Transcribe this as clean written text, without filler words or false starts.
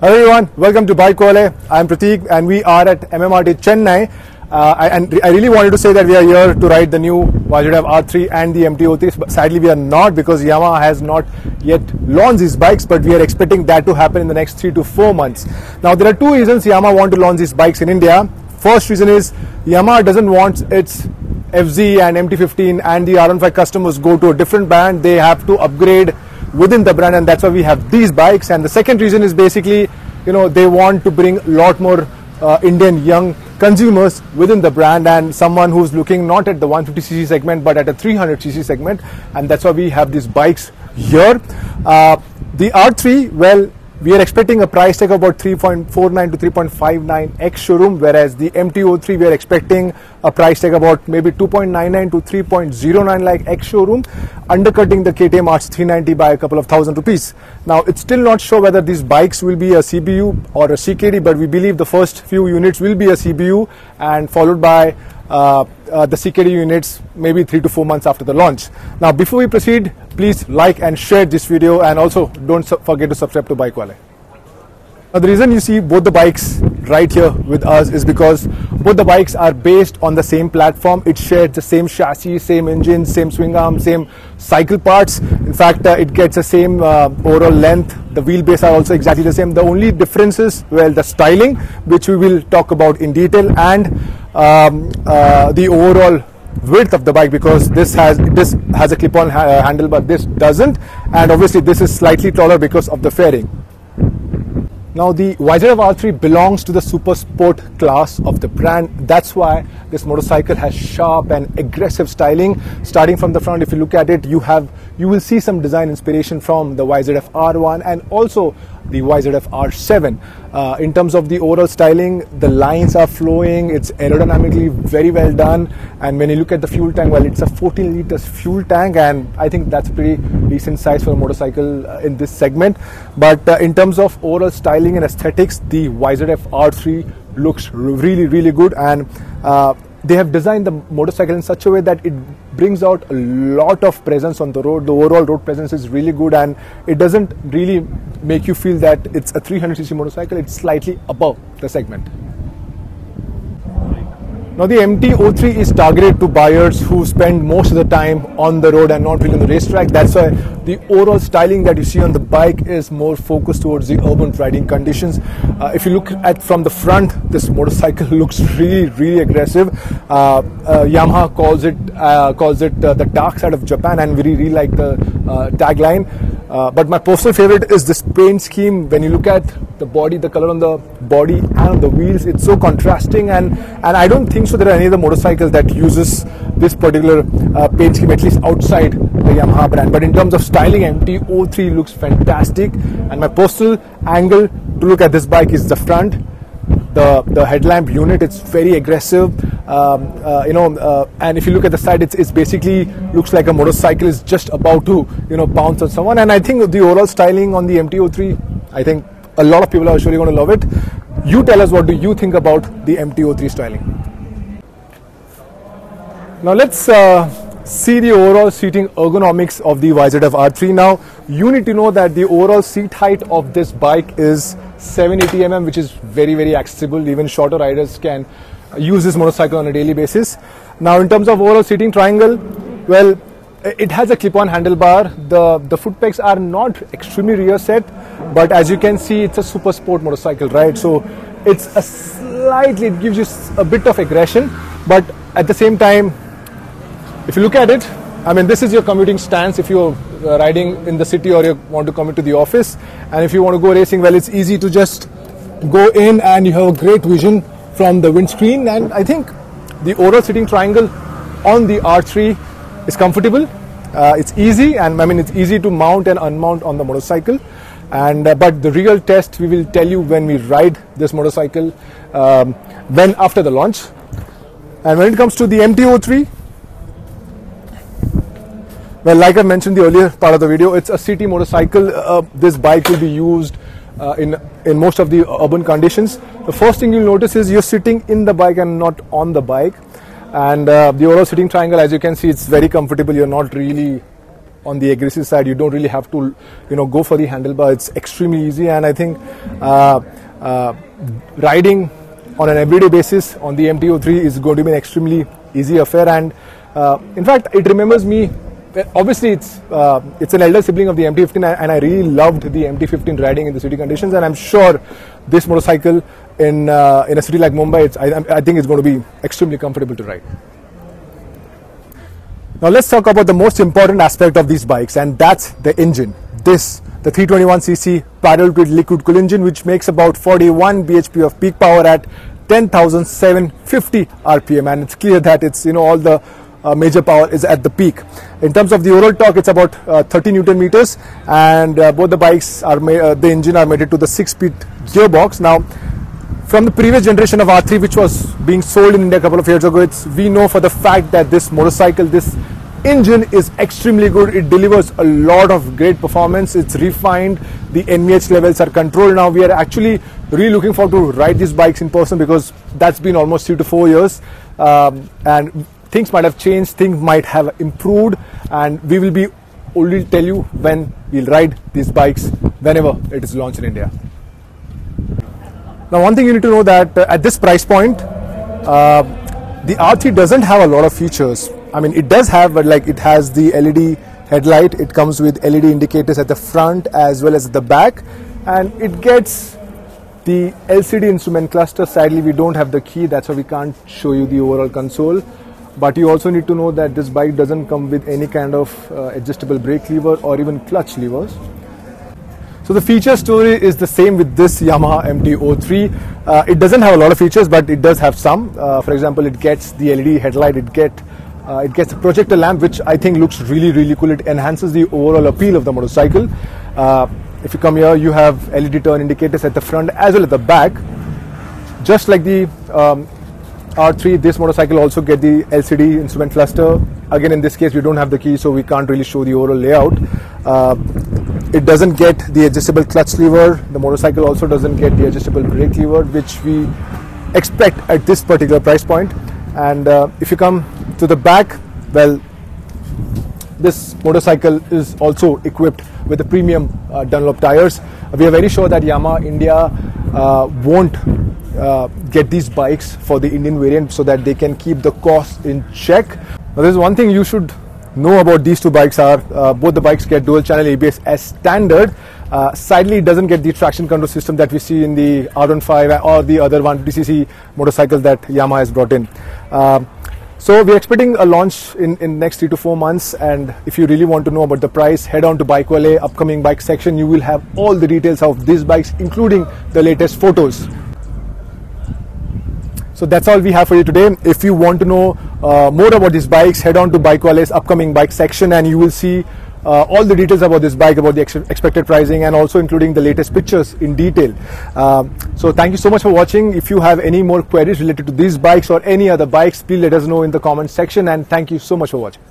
Hello everyone, welcome to BikeWale. I'm Prateek and we are at MMRT Chennai. I really wanted to say that we are here to ride the new BikeWale R3 and the MT-03, but sadly we are not because Yamaha has not yet launched these bikes, but we are expecting that to happen in the next 3 to 4 months. Now there are two reasons Yamaha want to launch these bikes in India. First reason is Yamaha doesn't want its FZ and MT-15 and the R3 customers go to a different brand. They have to upgrade within the brand, and that's why we have these bikes. And the second reason is basically, they want to bring a lot more Indian young consumers within the brand and someone who's looking not at the 150cc segment but at a 300cc segment, and that's why we have these bikes here. The R3, well, we are expecting a price tag of about 3.49 to 3.59 ex showroom, whereas the MT-03 we are expecting a price tag about maybe 2.99 to 3.09 like ex showroom, undercutting the KTM R390 by a couple of thousand rupees. Now it's still not sure whether these bikes will be a CBU or a CKD, but we believe the first few units will be a CBU and followed by the CKD units maybe 3 to 4 months after the launch. Now before we proceed, please like and share this video, and also don't forget to subscribe to BikeWale. Now the reason you see both the bikes right here with us is because both the bikes are based on the same platform. It shares the same chassis, same engine, same swing arm, same cycle parts. In fact, it gets the same overall length. The wheelbase are also exactly the same. The only difference is, well, the styling, which we will talk about in detail, and the overall width of the bike, because this has a clip-on handle but this doesn't, and obviously this is slightly taller because of the fairing. Now the BikeWale R3 belongs to the super sport class of the brand. That's why this motorcycle has sharp and aggressive styling. Starting from the front, if you look at it, you will see some design inspiration from the BikeWale R1 and also the BikeWale R7. In terms of the overall styling, the lines are flowing, it's aerodynamically very well done, and when you look at the fuel tank, well, it's a 14 liters fuel tank, and I think that's pretty decent size for a motorcycle in this segment. But in terms of overall styling and aesthetics, the BikeWale R3 looks really good, and they have designed the motorcycle in such a way that it brings out a lot of presence on the road. The overall road presence is really good, and it doesn't really make you feel that it's a 300cc motorcycle. It's slightly above the segment. Now the MT-03 is targeted to buyers who spend most of the time on the road and not really on the racetrack. That's why the overall styling that you see on the bike is more focused towards the urban riding conditions. If you look at from the front, this motorcycle looks really aggressive. Yamaha calls it the dark side of Japan, and we really like the tagline. But my personal favorite is this paint scheme. When you look at the body, the color on the body and on the wheels, it's so contrasting, and I don't think so there are any other motorcycles that uses this particular paint scheme, at least outside the Yamaha brand. But in terms of styling, MT-03 looks fantastic, and my personal angle to look at this bike is the front. The headlamp unit, it's very aggressive, and if you look at the side, it's basically looks like a motorcycle is just about to pounce on someone. And I think the overall styling on the MT-03, I think a lot of people are surely going to love it. You tell us, what do you think about the MT-03 styling? Now let's see the overall seating ergonomics of the BikeWale R3. Now you need to know that the overall seat height of this bike is 780 mm, which is very accessible. Even shorter riders can use this motorcycle on a daily basis. Now in terms of overall seating triangle, well, it has a clip-on handlebar. The foot pegs are not extremely rear set, but as you can see, it's a super sport motorcycle, right? So it's it gives you a bit of aggression, but at the same time, if you look at it, I mean, this is your commuting stance if you're riding in the city or you want to commute to the office. And if you want to go racing, well, it's easy to just go in and you have a great vision from the windscreen. And I think the overall seating triangle on the R3 is comfortable. It's easy, and I mean, it's easy to mount and unmount on the motorcycle. And but the real test we will tell you when we ride this motorcycle after the launch. And when it comes to the MT-03, well, like I mentioned in the earlier part of the video, it's a city motorcycle. This bike will be used in most of the urban conditions. The first thing you'll notice is you're sitting in the bike and not on the bike. And the overall sitting triangle, as you can see, it's very comfortable. You're not really on the aggressive side. You don't really have to, go for the handlebar. It's extremely easy, and I think riding on an everyday basis on the MT-03 is going to be an extremely easy affair. And in fact, it remembers me. Obviously, it's an elder sibling of the MT-15, and I really loved the MT-15 riding in the city conditions. And I'm sure this motorcycle in a city like Mumbai, I think it's going to be extremely comfortable to ride. Now let's talk about the most important aspect of these bikes, and that's the engine. The 321cc parallel liquid cooled engine, which makes about 41 bhp of peak power at 10,750 rpm, and it's clear that it's all the major power is at the peak. In terms of the overall torque, it's about 30 Newton meters, and both the bikes are the engine are mated to the 6-speed gearbox. Now, from the previous generation of R3, which was being sold in India a couple of years ago, we know for the fact that this motorcycle, this engine is extremely good. It delivers a lot of great performance. It's refined. The NVH levels are controlled. Now we are actually really looking forward to ride these bikes in person, because that's been almost 3 to 4 years, and things might have changed, things might have improved, and we will be only tell you when we'll ride these bikes whenever it is launched in India. Now, one thing you need to know that at this price point, the R3 doesn't have a lot of features. I mean, it does have, but like, it has the LED headlight. It comes with LED indicators at the front as well as at the back, and it gets the LCD instrument cluster. Sadly, we don't have the key, that's why we can't show you the overall console. But you also need to know that this bike doesn't come with any kind of adjustable brake lever or even clutch levers. So the feature story is the same with this Yamaha MT-03. It doesn't have a lot of features, but it does have some. For example, it gets the LED headlight, it gets a projector lamp, which I think looks really, really cool. It enhances the overall appeal of the motorcycle. If you come here, you have LED turn indicators at the front as well as the back. Just like the R3, this motorcycle also get the LCD instrument cluster. Again, in this case, we don't have the key, so we can't really show the overall layout. It doesn't get the adjustable clutch lever. The motorcycle also doesn't get the adjustable brake lever, which we expect at this particular price point. And if you come to the back, well, this motorcycle is also equipped with the premium Dunlop tires. We are very sure that Yamaha India won't get these bikes for the Indian variant, so that they can keep the cost in check. Now, there's one thing you should know about these two bikes are both the bikes get dual channel ABS as standard. Sadly, it doesn't get the traction control system that we see in the R15 or the other 150cc motorcycles that Yamaha has brought in. So we're expecting a launch in next 3 to 4 months, and if you really want to know about the price, head on to BikeWale upcoming bike section. You will have all the details of these bikes, including the latest photos. So that's all we have for you today. If you want to know more about these bikes, head on to BikeWale's upcoming bike section, and you will see all the details about this bike, about the expected pricing, and also including the latest pictures in detail. So thank you so much for watching. If you have any more queries related to these bikes or any other bikes, please let us know in the comment section, and thank you so much for watching.